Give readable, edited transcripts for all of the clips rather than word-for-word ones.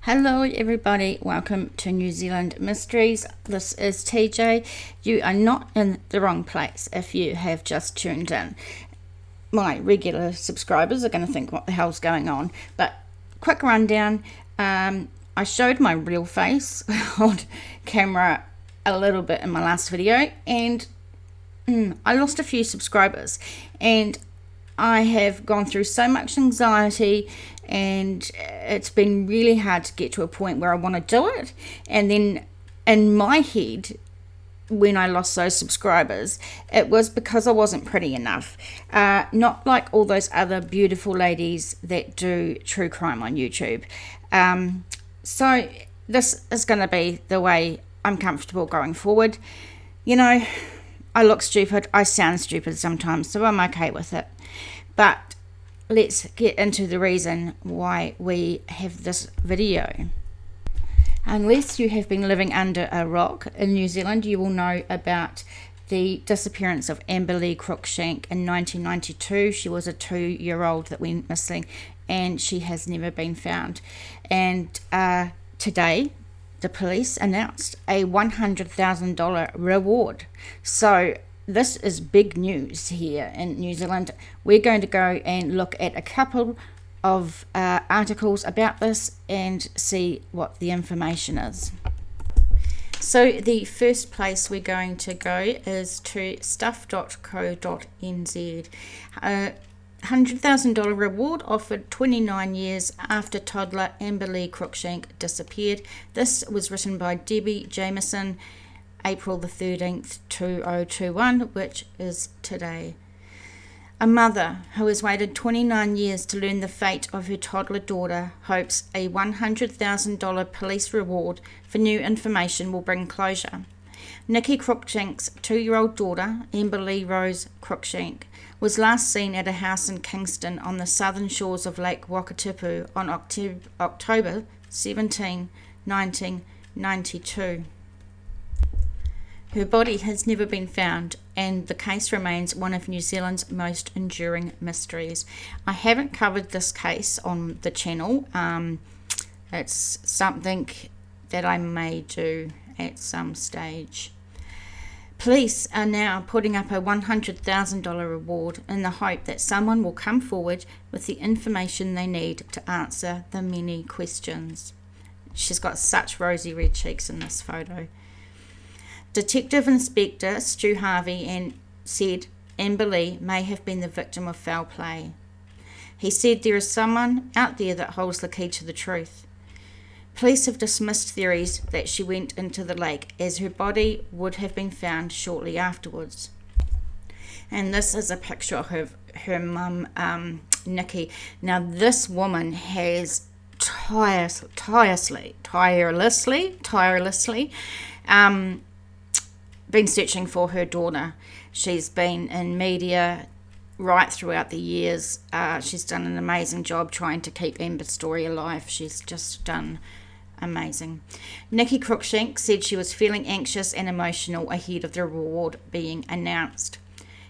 Hello everybody, welcome to New Zealand Mysteries. This is TJ. You are not in the wrong place if you have just tuned in. My regular subscribers are going to think what the hell's going on, but quick rundown. I showed my real face on camera a little bit in my last video, and I lost a few subscribers, and I have gone through so much anxiety, and it's been really hard to get to a point where I want to do it. And then in my head, when I lost those subscribers, it was because I wasn't pretty enough. Not like all those other beautiful ladies that do true crime on YouTube. So this is going to be the way I'm comfortable going forward. You know, I look stupid, I sound stupid sometimes, so I'm okay with it. But let's get into the reason why we have this video. Unless you have been living under a rock in New Zealand, you will know about the disappearance of Amber Lee Cruikshank in 1992. She was a 2-year-old that went missing, and she has never been found. And today, the police announced a $100,000 reward. So this is big news here in New Zealand. We're going to go and look at a couple of articles about this and see what the information is. So the first place we're going to go is to stuff.co.nz. $100,000 reward offered 29 years after toddler Amber Lee Cruikshank disappeared. This was written by Debbie Jameson, April the 13th, 2021, which is today. A mother who has waited 29 years to learn the fate of her toddler daughter hopes a $100,000 police reward for new information will bring closure. Nikki Cruikshank's 2-year-old daughter, Amber Lee Rose Cruikshank, was last seen at a house in Kingston on the southern shores of Lake Wakatipu on October 17, 1992. Her body has never been found, and the case remains one of New Zealand's most enduring mysteries. I haven't covered this case on the channel. It's something that I may do at some stage. Police are now putting up a $100,000 reward in the hope that someone will come forward with the information they need to answer the many questions. She's got such rosy red cheeks in this photo. Detective Inspector Stu Harvey said Amber Lee may have been the victim of foul play. He said there is someone out there that holds the key to the truth. Police have dismissed theories that she went into the lake, as her body would have been found shortly afterwards. And this is a picture of her mum, Nikki. Now this woman has tirelessly been searching for her daughter. She's been in media right throughout the years. She's done an amazing job trying to keep Amber's story alive. She's just done amazing. Nikki Cruikshank said she was feeling anxious and emotional ahead of the reward being announced.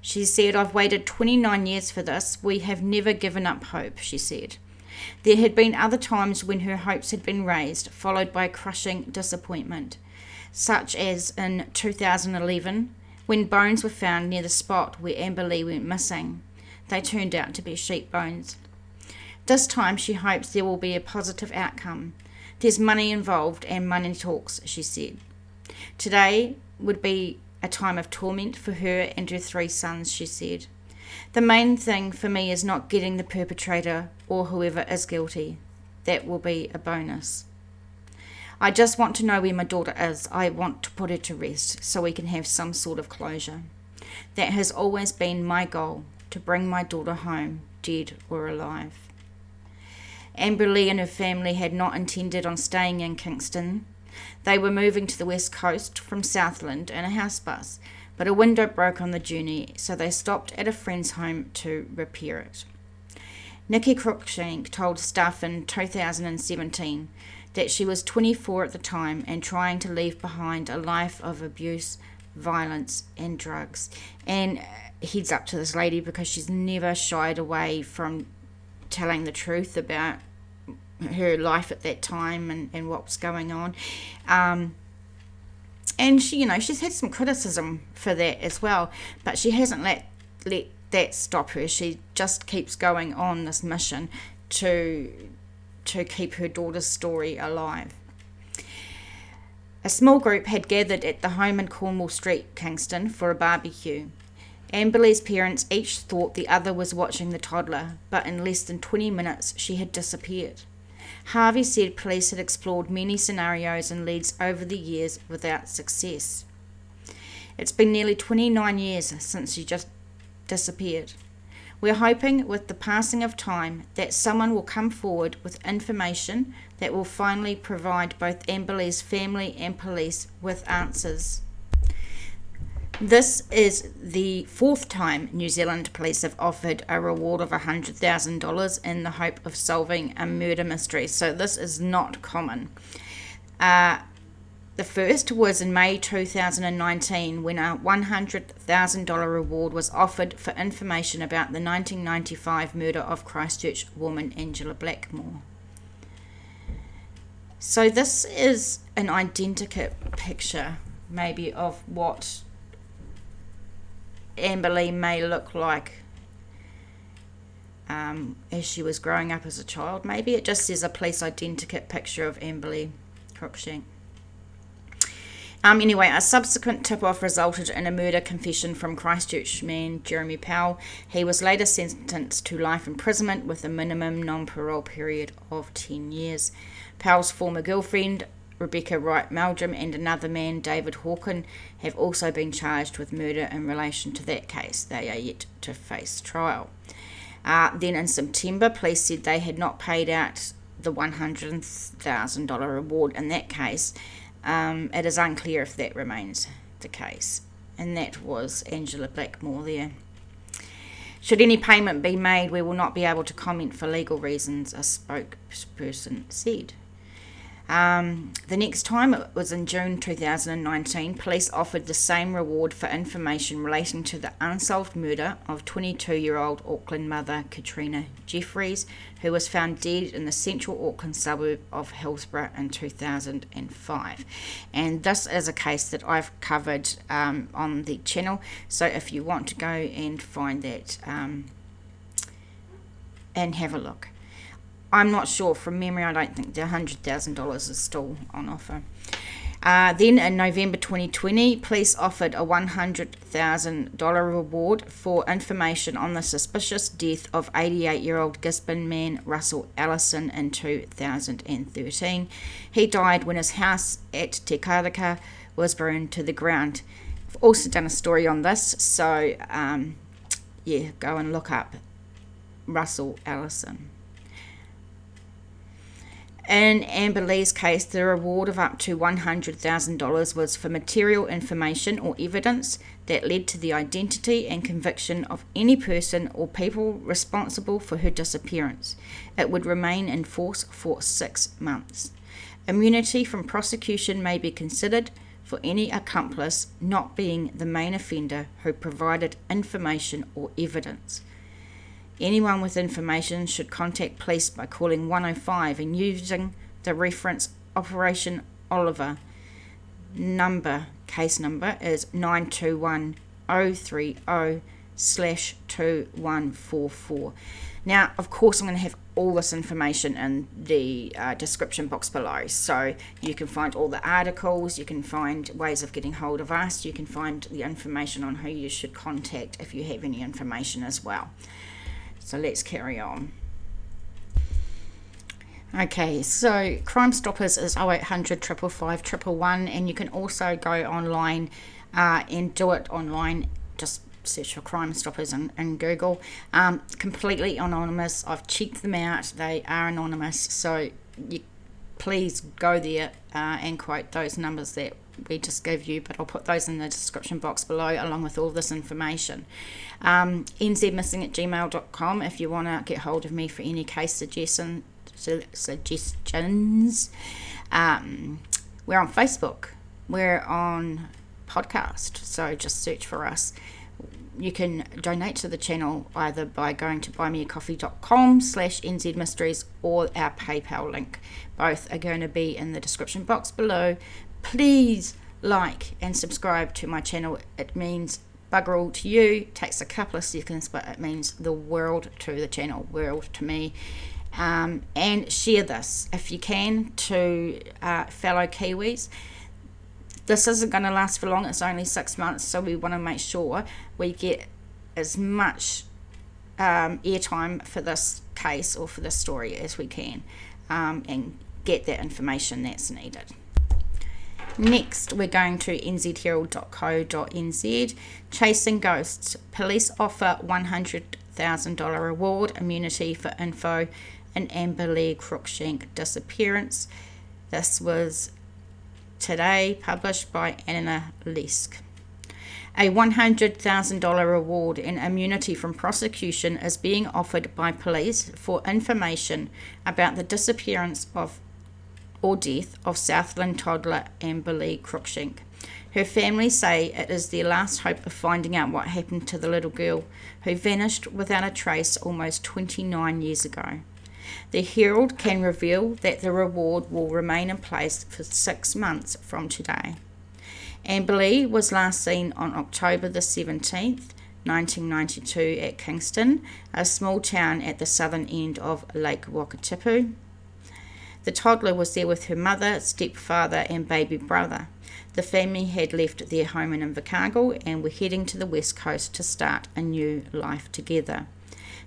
She said, "I've waited 29 years for this. We have never given up hope," she said. There had been other times when her hopes had been raised, followed by crushing disappointment, such as in 2011, when bones were found near the spot where Amber Lee went missing. They turned out to be sheep bones. This time she hopes there will be a positive outcome. There's money involved and money talks, she said. Today would be a time of torment for her and her 3 sons, she said. The main thing for me is not getting the perpetrator or whoever is guilty. That will be a bonus. I just want to know where my daughter is. I want to put her to rest so we can have some sort of closure. That has always been my goal, to bring my daughter home, dead or alive. Amber Lee and her family had not intended on staying in Kingston. They were moving to the west coast from Southland in a house bus, but a window broke on the journey, so they stopped at a friend's home to repair it. Nikki Cruikshank told Stuff in 2017 that she was 24 at the time and trying to leave behind a life of abuse, violence and drugs. And heads up to this lady, because she's never shied away from telling the truth about her life at that time and what was going on. And she's had some criticism for that as well, but she hasn't let that stop her. She just keeps going on this mission to keep her daughter's story alive. A small group had gathered at the home in Cornwall Street, Kingston, for a barbecue. Amberlee's parents each thought the other was watching the toddler, but in less than 20 minutes she had disappeared. Harvey said police had explored many scenarios and leads over the years without success. It's been nearly 29 years since she just disappeared. We're hoping with the passing of time that someone will come forward with information that will finally provide both Amberlee's family and police with answers. This is the 4th time New Zealand police have offered a reward of $100,000 in the hope of solving a murder mystery, so this is not common. The first was in May 2019 when a $100,000 reward was offered for information about the 1995 murder of Christchurch woman Angela Blackmore. So this is an identikit picture maybe of what Amberlee may look like as she was growing up as a child. Maybe it just says a police identikit picture of Amberlee Cruikshank. Anyway, a subsequent tip-off resulted in a murder confession from Christchurch man Jeremy Powell. He was later sentenced to life imprisonment with a minimum non-parole period of 10 years. Powell's former girlfriend, Rebecca Wright Meldrum, and another man, David Hawken, have also been charged with murder in relation to that case. They are yet to face trial. Then in September, police said they had not paid out the $100,000 reward in that case. It is unclear if that remains the case. And that was Angela Blackmore there. Should any payment be made, we will not be able to comment for legal reasons, a spokesperson said. The next time, it was in June 2019, police offered the same reward for information relating to the unsolved murder of 22-year-old Auckland mother Katrina Jeffries, who was found dead in the central Auckland suburb of Hillsborough in 2005. And this is a case that I've covered on the channel, so if you want to go and find that and have a look. I'm not sure, from memory I don't think the $100,000 is still on offer. Then in November 2020, police offered a $100,000 reward for information on the suspicious death of 88-year-old Gisborne man Russell Allison in 2013. He died when his house at Te Karaka was burned to the ground. I've also done a story on this, so go and look up Russell Allison. In Amberlee's case, the reward of up to $100,000 was for material information or evidence that led to the identity and conviction of any person or people responsible for her disappearance. It would remain in force for 6 months. Immunity from prosecution may be considered for any accomplice not being the main offender who provided information or evidence. Anyone with information should contact police by calling 105 and using the reference Operation Oliver. Case number is 921030/2144. Now, of course, I'm going to have all this information in the description box below, so you can find all the articles, you can find ways of getting hold of us, you can find the information on who you should contact if you have any information as well. So let's carry on. Okay, so Crimestoppers is 0800 555 111, and you can also go online and do it online. Just search for Crimestoppers in Google. Completely anonymous. I've checked them out. They are anonymous, so you please go there and quote those numbers that we just gave you, but I'll put those in the description box below along with all this information. nzmissing@gmail.com if you want to get hold of me for any case suggestions. We're on Facebook, we're on podcast, so just search for us. You can donate to the channel either by going to buymeacoffee.com/nzmysteries or our PayPal link. Both are going to be in the description box below. Please like and subscribe to my channel. It means bugger all to you. It takes a couple of seconds, but it means the world to the channel, world to me. And share this if you can to fellow Kiwis. This isn't going to last for long. It's only 6 months, so we want to make sure we get as much airtime for this case or for this story as we can, and get that information that's needed. Next, we're going to nzherald.co.nz. Chasing ghosts. Police offer $100,000 reward, immunity for info in Amber Lee Cruikshank disappearance. This was today, published by Anna Lesk. A $100,000 reward and immunity from prosecution is being offered by police for information about the disappearance of or death of Southland toddler Amber Lee Cruikshank. Her family say it is their last hope of finding out what happened to the little girl who vanished without a trace almost 29 years ago. The Herald can reveal that the reward will remain in place for 6 months from today. Amber Lee was last seen on October the 17th, 1992 at Kingston, a small town at the southern end of Lake Wakatipu. The toddler was there with her mother, stepfather and baby brother. The family had left their home in Invercargill and were heading to the west coast to start a new life together.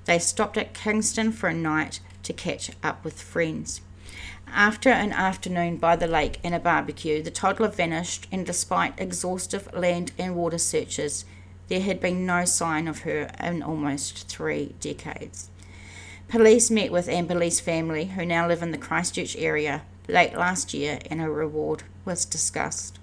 They stopped at Kingston for a night to catch up with friends. After an afternoon by the lake and a barbecue, the toddler vanished, and despite exhaustive land and water searches, there had been no sign of her in almost 3 decades. Police met with Amber Lee's family, who now live in the Christchurch area, late last year, and a reward was discussed.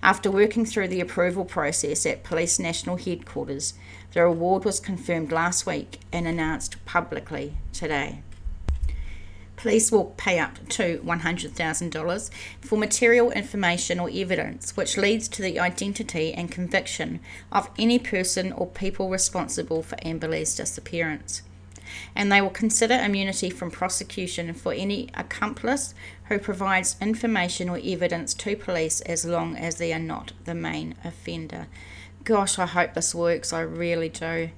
After working through the approval process at Police National Headquarters, the reward was confirmed last week and announced publicly today. Police will pay up to $100,000 for material information or evidence which leads to the identity and conviction of any person or people responsible for Amber Lee's disappearance. And they will consider immunity from prosecution for any accomplice who provides information or evidence to police as long as they are not the main offender. Gosh, I hope this works. I really do.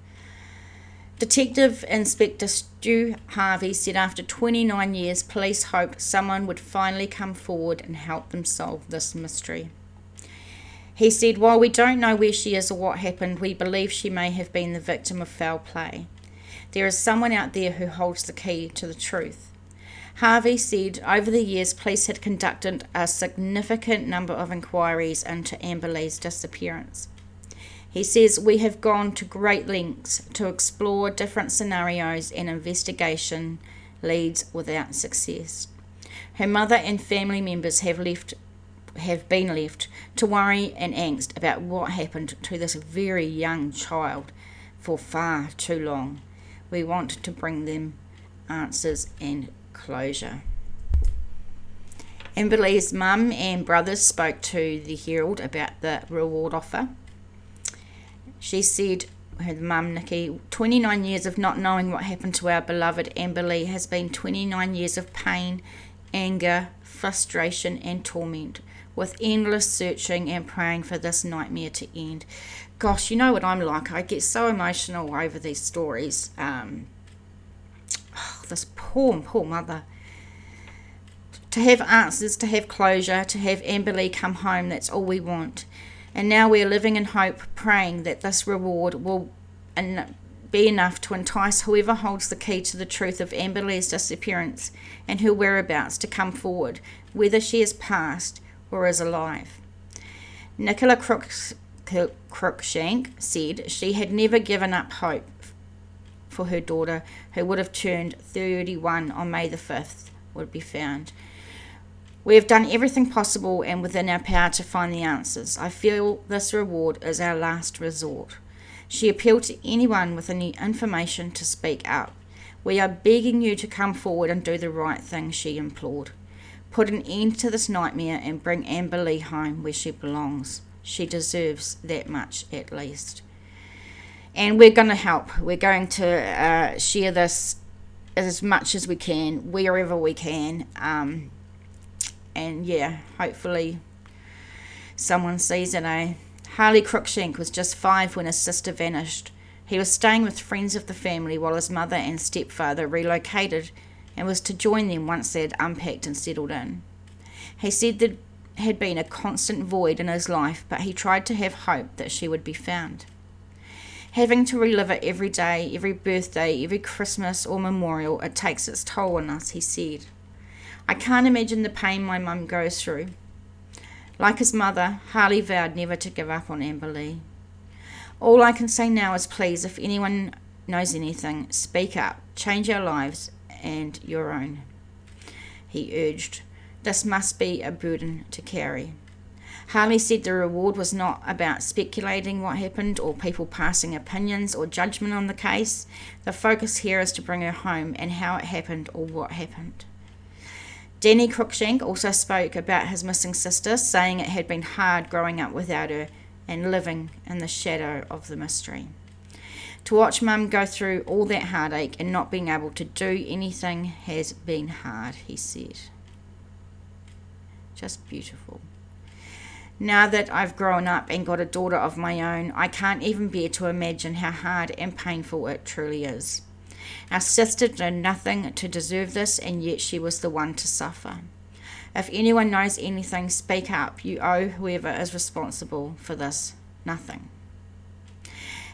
Detective Inspector Stu Harvey said after 29 years, police hoped someone would finally come forward and help them solve this mystery. He said, while we don't know where she is or what happened, we believe she may have been the victim of foul play. There is someone out there who holds the key to the truth. Harvey said over the years, police had conducted a significant number of inquiries into Amber Lee's disappearance. He says, we have gone to great lengths to explore different scenarios and investigation leads without success. Her mother and family members have been left to worry and angst about what happened to this very young child for far too long. We want to bring them answers and closure. Amber Lee's mum and brothers spoke to the Herald about the reward offer. She said, her mum, Nikki, 29 years of not knowing what happened to our beloved Amber Lee has been 29 years of pain, anger, frustration and torment, with endless searching and praying for this nightmare to end. Gosh, you know what I'm like. I get so emotional over these stories. This poor mother. To have answers, to have closure, to have Amber Lee come home, that's all we want. And now we're living in hope, praying that this reward will be enough to entice whoever holds the key to the truth of Amber Lee's disappearance and her whereabouts to come forward, whether she is passed or is alive. Nicola Cruikshank said she had never given up hope for her daughter, who would have turned 31 on May the 5th, would be found. We have done everything possible and within our power to find the answers. I feel this reward is our last resort. She appealed to anyone with any information to speak up. We are begging you to come forward and do the right thing, she implored. Put an end to this nightmare and bring Amber Lee home where she belongs. She deserves that much at least. And we're going to help. We're going to share this as much as we can, wherever we can. And yeah, hopefully someone sees it, eh? Harley Cruikshank was just 5 when his sister vanished. He was staying with friends of the family while his mother and stepfather relocated and was to join them once they had unpacked and settled in. He said there had been a constant void in his life, but he tried to have hope that she would be found. Having to relive it every day, every birthday, every Christmas or memorial, it takes its toll on us, he said. I can't imagine the pain my mum goes through. Like his mother, Harley vowed never to give up on Amber Lee. All I can say now is please, if anyone knows anything, speak up, change our lives and your own, he urged. This must be a burden to carry. Harley said the reward was not about speculating what happened or people passing opinions or judgment on the case. The focus here is to bring her home and how it happened or what happened. Danny Cruikshank also spoke about his missing sister, saying it had been hard growing up without her and living in the shadow of the mystery. To watch Mum go through all that heartache and not being able to do anything has been hard, he said. Just beautiful. Now that I've grown up and got a daughter of my own, I can't even bear to imagine how hard and painful it truly is. Our sister did nothing to deserve this, and yet she was the one to suffer. If anyone knows anything, speak up. You owe whoever is responsible for this nothing.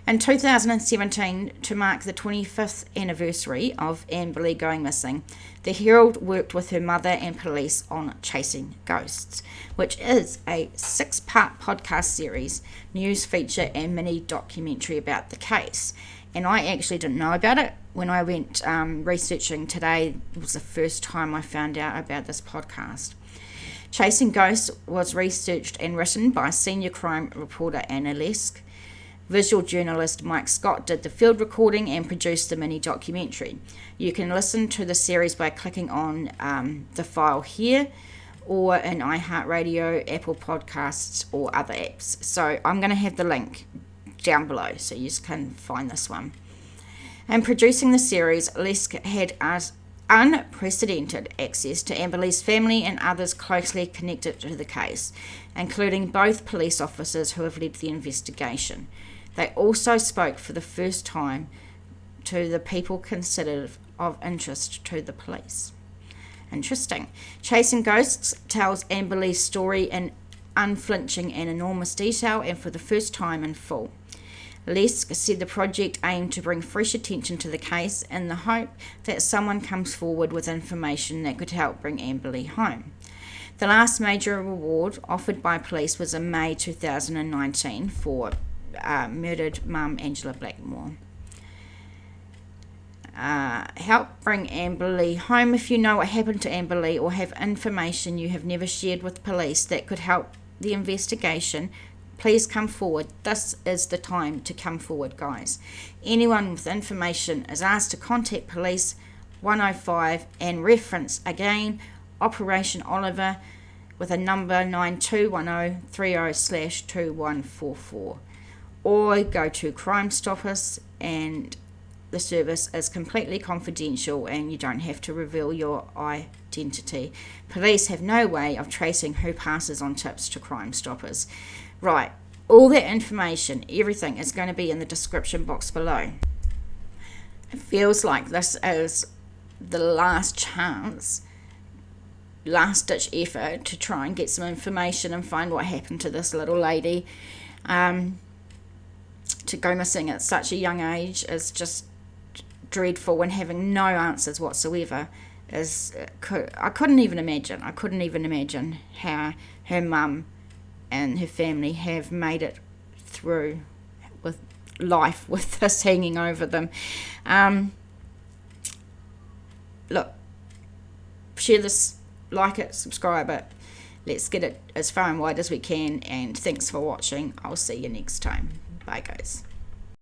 In 2017, to mark the 25th anniversary of Amber Lee going missing, the Herald worked with her mother and police on Chasing Ghosts, which is a 6-part podcast series, news feature and mini documentary about the case. And I actually didn't know about it. When I went researching today, it was the first time I found out about this podcast. Chasing Ghosts was researched and written by senior crime reporter Anna Lesk. Visual journalist Mike Scott did the field recording and produced the mini documentary. You can listen to the series by clicking on the file here or in iHeartRadio, Apple Podcasts or other apps. So I'm going to have the link down below so you can find this one. In producing the series, Lesk had unprecedented access to Amber Lee's family and others closely connected to the case, including both police officers who have led the investigation. They also spoke for the first time to the people considered of interest to the police. Interesting. Chasing Ghosts tells Amber Lee's story in unflinching and enormous detail and for the first time in full. Lesk said the project aimed to bring fresh attention to the case in the hope that someone comes forward with information that could help bring Amber Lee home. The last major reward offered by police was in May 2019 for murdered mum Angela Blackmore. Help bring Amber Lee home. If you know what happened to Amber Lee or have information you have never shared with police that could help the investigation, please come forward. This is the time to come forward, guys. Anyone with information is asked to contact police 105 and reference again Operation Oliver with a number 921030/2144. Or go to Crimestoppers, and the service is completely confidential and you don't have to reveal your identity. Police have no way of tracing who passes on tips to Crimestoppers. Right, all that information, everything is going to be in the description box below. It feels like this is the last chance, last ditch effort to try and get some information and find what happened to this little lady. To go missing at such a young age is just dreadful, and having no answers whatsoever is I couldn't even imagine how her mum and her family have made it through with life with this hanging over them. Look, share this, like it, subscribe it. Let's get it as far and wide as we can, and thanks for watching. I'll see you next time. Bye, guys.